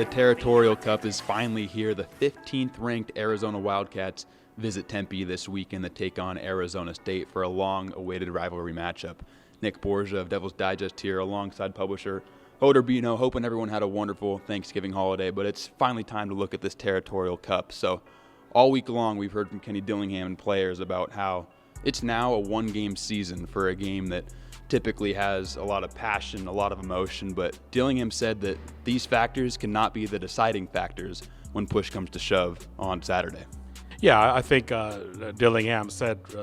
The Territorial Cup is finally here. The 15th ranked Arizona Wildcats visit Tempe this weekend to take on Arizona State for a long-awaited rivalry matchup. Nick Borgia of Devil's Digest here alongside publisher Hoder Bino, hoping everyone had a wonderful Thanksgiving holiday, but it's finally time to look at this Territorial Cup. So all week long we've heard from Kenny Dillingham and players about how it's now a one-game season for a game that typically has a lot of passion, a lot of emotion, but Dillingham said that these factors cannot be the deciding factors when push comes to shove on Saturday. Yeah, I think Dillingham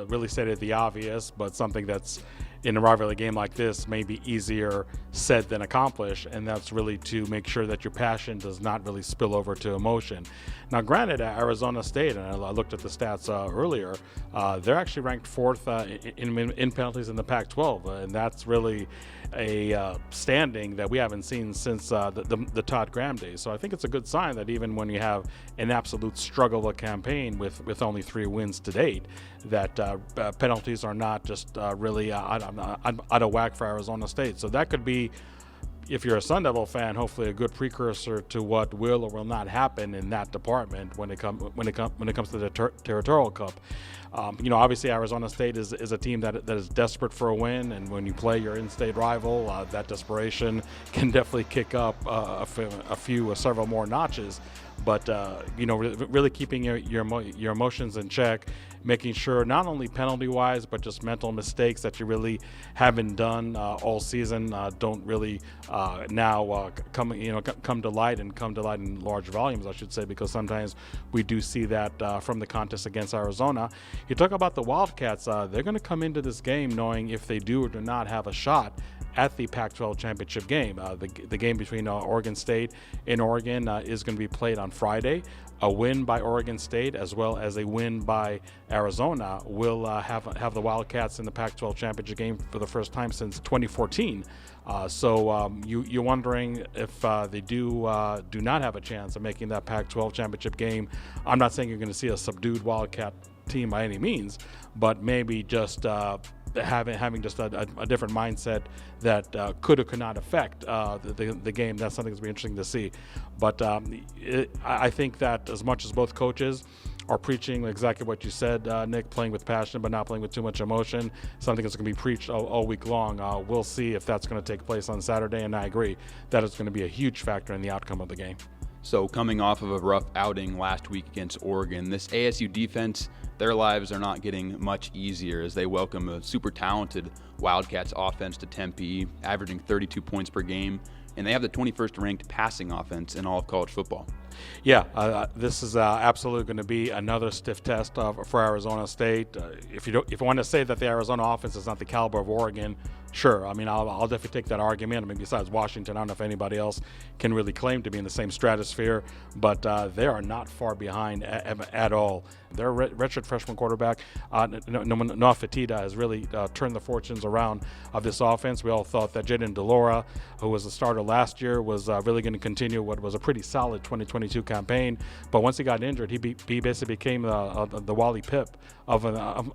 really stated the obvious, but something that's in a rivalry game like this may be easier said than accomplished, and that's really to make sure that your passion does not really spill over to emotion. Now, granted, Arizona State, and I looked at the stats earlier, they're actually ranked fourth in penalties in the Pac-12, and that's really a standing that we haven't seen since the Todd Graham days. So I think it's a good sign that even when you have an absolute struggle of a campaign with only 3 wins to date, that penalties are not just really out of whack for Arizona State. So that could be, if you're a Sun Devil fan, hopefully a good precursor to what will or will not happen in that department when it comes to the Territorial Cup. Obviously Arizona State is a team that is desperate for a win, and when you play your in-state rival, that desperation can definitely kick up several more notches. But really keeping your emotions in check, making sure not only penalty-wise but just mental mistakes that you really haven't done all season don't really now come to light in large volumes, I should say, because sometimes we do see that from the contest against Arizona. You talk about the Wildcats; they're going to come into this game knowing if they do or do not have a shot at the Pac-12 championship game. The game between Oregon State and Oregon is going to be played on Friday. A win by Oregon State as well as a win by Arizona will have the Wildcats in the Pac-12 championship game for the first time since 2014. So you're wondering if they do not have a chance of making that Pac-12 championship game. I'm not saying you're going to see a subdued Wildcat team by any means, but maybe just having just a different mindset that could or could not affect the game. That's something that's be interesting to see. But I think that as much as both coaches are preaching exactly what you said, Nick, playing with passion but not playing with too much emotion, something that's going to be preached all week long. We'll see if that's going to take place on Saturday, and I agree that it's going to be a huge factor in the outcome of the game. So coming off of a rough outing last week against Oregon, this ASU defense, their lives are not getting much easier as they welcome a super talented Wildcats offense to Tempe, averaging 32 points per game, and they have the 21st ranked passing offense in all of college football. Yeah, this is absolutely going to be another stiff test for Arizona State. If you want to say that the Arizona offense is not the caliber of Oregon, sure. I mean, I'll definitely take that argument. I mean, besides Washington, I don't know if anybody else can really claim to be in the same stratosphere, but they are not far behind at all. Their redshirt freshman quarterback, Noah Fatita, has really turned the fortunes around of this offense. We all thought that Jaden DeLora, who was the starter last year, was really going to continue what was a pretty solid 2022 campaign. But once he got injured, he basically became the Wally Pipp of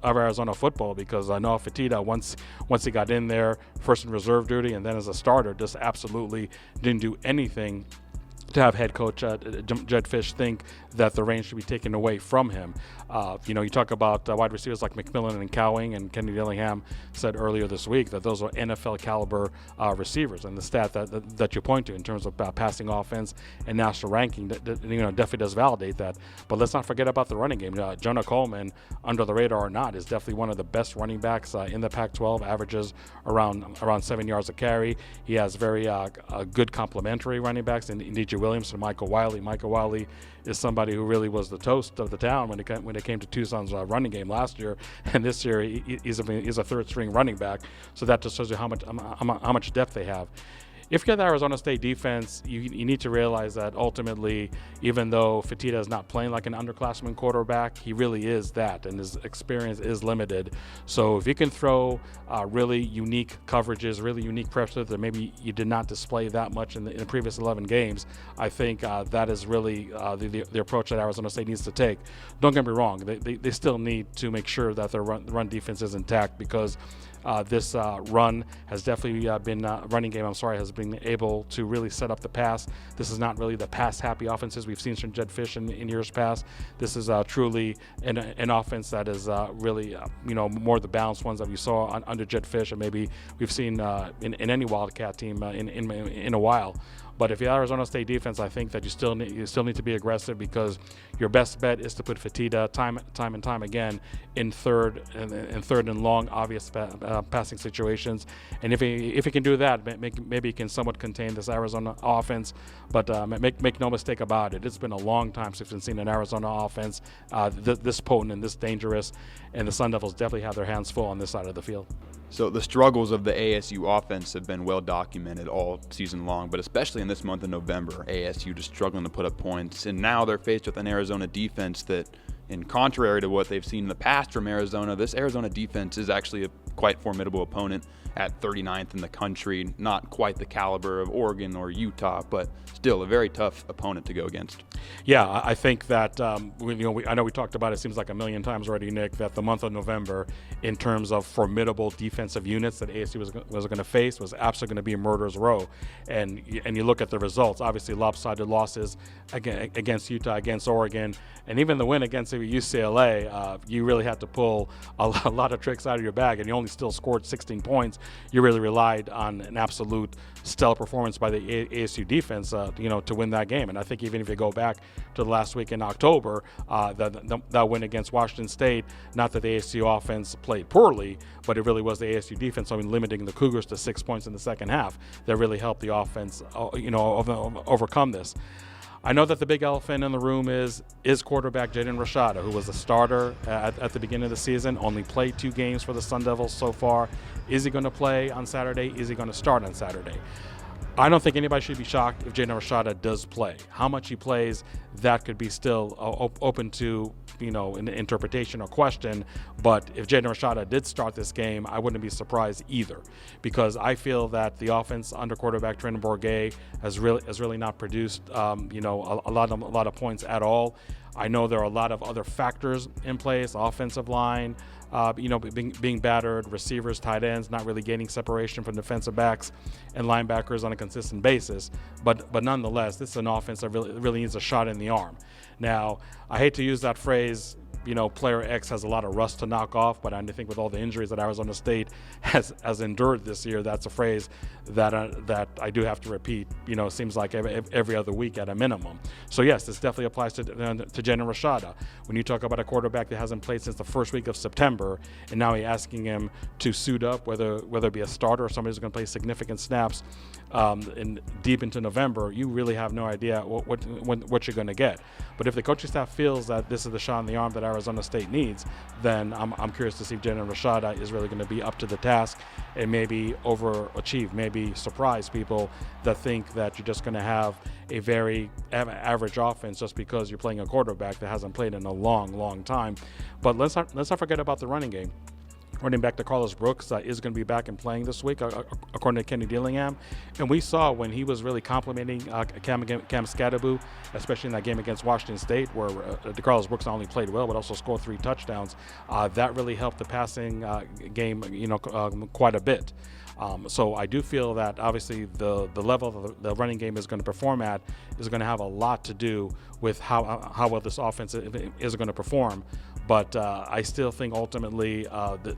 Arizona football, because Noah Fatita, once he got in there, first in reserve duty and then as a starter, just absolutely didn't do anything to have head coach Jed Fish think that the reins should be taken away from him. You talk about wide receivers like McMillan and Cowing, and Kenny Dillingham said earlier this week that those are NFL caliber receivers, and the stat that you point to in terms of passing offense and national ranking definitely does validate that. But let's not forget about the running game. Jonah Coleman, under the radar or not, is definitely one of the best running backs in the Pac-12, averages around 7 yards a carry. He has very good complementary running backs in DJ Williams and Michael Wiley. Michael Wiley is somebody who really was the toast of the town when it came to Tucson's running game last year, and this year he's a third-string running back. So that just shows you how much depth they have. If you're the Arizona State defense, you need to realize that ultimately, even though Fatita is not playing like an underclassman quarterback, he really is that, and his experience is limited. So if you can throw really unique coverages, really unique pressure that maybe you did not display that much in the previous 11 games, I think that is really the approach that Arizona State needs to take. Don't get me wrong, they still need to make sure that their run defense is intact, because This run has definitely running game, has been able to really set up the pass. This is not really the pass-happy offenses we've seen from Jedd Fisch in years past. This is truly an offense that is really, more the balanced ones that we saw under Jedd Fisch, and maybe we've seen in any Wildcat team in a while. But if you're Arizona State defense, I think that you still need to be aggressive, because your best bet is to put Fatita time and time again in third and long, obvious passing situations. And if he can do that, maybe he can somewhat contain this Arizona offense. But make no mistake about it, it's been a long time since we've seen an Arizona offense this potent and this dangerous. And the Sun Devils definitely have their hands full on this side of the field. So the struggles of the ASU offense have been well documented all season long, but especially in this month of November, ASU just struggling to put up points. And now they're faced with an Arizona defense that, in contrary to what they've seen in the past from Arizona, this Arizona defense is actually a quite formidable opponent at 39th in the country. Not quite the caliber of Oregon or Utah, but still a very tough opponent to go against. Yeah, I think that I know we talked about it, seems like a million times already, Nick, that the month of November, in terms of formidable defensive units that ASU was going to face, was absolutely going to be a murderer's row. And you look at the results, obviously lopsided losses against Utah, against Oregon, and even the win against UCLA. You really had to pull a lot of tricks out of your bag, and you only still scored 16 points. You really relied on an absolute stellar performance by the ASU defense, to win that game. And I think even if you go back to the last week in October, that win against Washington State, not that the ASU offense played poorly, but it really was the ASU defense, limiting the Cougars to 6 points in the second half, that really helped the offense, overcome this. I know that the big elephant in the room is quarterback Jaden Rashada, who was a starter at the beginning of the season, only played 2 games for the Sun Devils so far. Is he going to play on Saturday? Is he going to start on Saturday? I don't think anybody should be shocked if Jaden Rashada does play. How much he plays, that could be still open to an interpretation or question. But if Jaden Rashada did start this game, I wouldn't be surprised either, because I feel that the offense under quarterback Trenton Bourguet has really not produced a lot of points at all. I know there are a lot of other factors in place: offensive line, being battered, receivers, tight ends, not really gaining separation from defensive backs and linebackers on a consistent basis. But nonetheless, this is an offense that really needs a shot in the arm. Now, I hate to use that phrase, player X has a lot of rust to knock off, but I think with all the injuries that Arizona State has endured this year, that's a phrase that I do have to repeat. It seems like every other week at a minimum. So yes, this definitely applies to Jaden Rashada. When you talk about a quarterback that hasn't played since the first week of September, and now you're asking him to suit up, whether it be a starter or somebody who's going to play significant snaps deep into November, you really have no idea what you're going to get. But if the coaching staff feels that this is the shot in the arm that Arizona State needs, then I'm curious to see if Jaden Rashada is really going to be up to the task and maybe overachieve, maybe surprise people that think that you're just going to have a very average offense just because you're playing a quarterback that hasn't played in a long time. But let's not forget about the running game. Running back to Carlos Brooks is going to be back and playing this week, according to Kenny Dillingham. And we saw when he was really complimenting Cam Scadaboo, especially in that game against Washington State, where Carlos Brooks not only played well but also scored 3 touchdowns. That really helped the passing game, quite a bit. So I do feel that obviously the level the running game is going to perform at is going to have a lot to do with how well this offense is going to perform. But I still think ultimately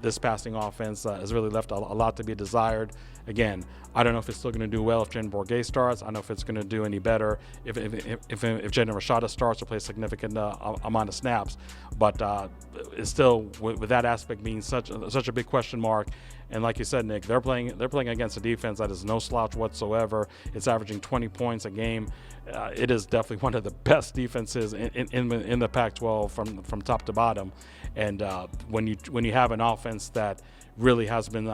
this passing offense has really left a lot to be desired. Again, I don't know if it's still going to do well if Trenton Bourguet starts. I don't know if it's going to do any better if Jaden Rashada starts or plays a significant amount of snaps. But it's still, with that aspect being such a big question mark. And like you said, Nick, they're playing against a defense that is no slouch whatsoever. It's averaging 20 points a game. It is definitely one of the best defenses in the Pac-12 from top to bottom. And when you have an offense that really has been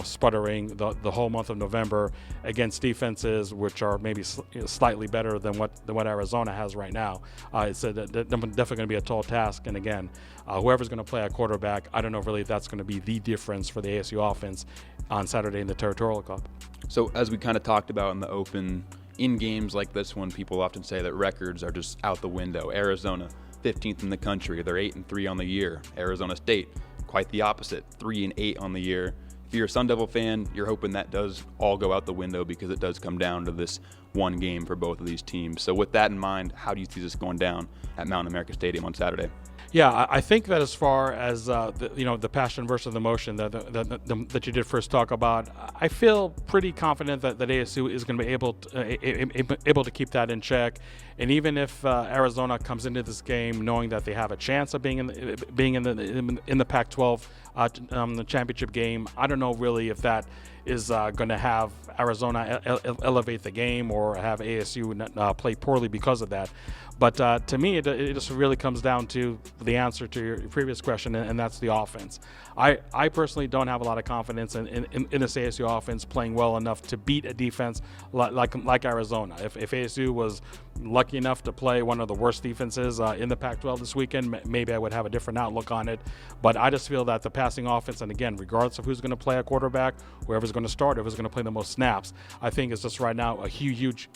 sputtering the whole month of November against defenses which are maybe slightly better than what Arizona has right now, it's definitely going to be a tall task. And again, whoever's going to play at quarterback, I don't know really if that's going to be the difference for the ASU offense on Saturday in the Territorial Cup. So as we kind of talked about in the open, in games like this one, people often say that records are just out the window. Arizona, 15th in the country. They're 8-3 on the year. Arizona State, quite the opposite, 3-8 on the year, you're a Sun Devil fan, you're hoping that does all go out the window because it does come down to this one game for both of these teams. So with that in mind, how do you see this going down at Mountain America Stadium on Saturday? Yeah, I think that as far as the passion versus the emotion that you did first talk about, I feel pretty confident that ASU is going to be able to keep that in check. And even if Arizona comes into this game knowing that they have a chance of being in the Pac-12 the championship game, I don't know really if that is going to have Arizona elevate the game or have ASU play poorly because of that. But to me, it just really comes down to the answer to your previous question, and that's the offense. I personally don't have a lot of confidence in this ASU offense playing well enough to beat a defense like Arizona. If ASU was lucky enough to play one of the worst defenses in the Pac-12 this weekend, maybe I would have a different outlook on it. But I just feel that the passing offense, and again, regardless of who's going to play a quarterback, whoever's going to start, whoever's going to play the most snaps, I think it's just right now a huge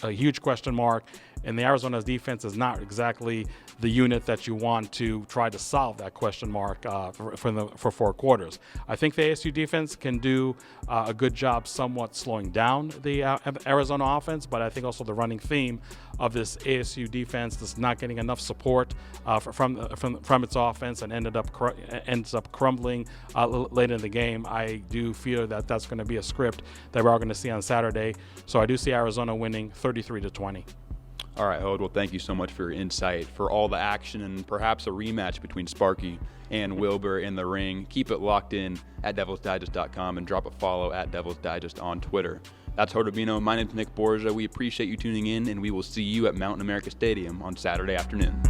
question mark. And the Arizona's defense is not exactly the unit that you want to try to solve that question mark for 4 quarters. I think the ASU defense can do a good job somewhat slowing down the Arizona offense, but I think also the running theme of this ASU defense is not getting enough support from its offense and ends up crumbling late in the game. I do feel that that's going to be a script that we're all going to see on Saturday. So I do see Arizona winning 33-20. All right, Hode, well, thank you so much for your insight, for all the action, and perhaps a rematch between Sparky and Wilbur in the ring. Keep it locked in at DevilsDigest.com and drop a follow at DevilsDigest on Twitter. That's Hode Rubino. My name's Nick Borgia. We appreciate you tuning in, and we will see you at Mountain America Stadium on Saturday afternoon.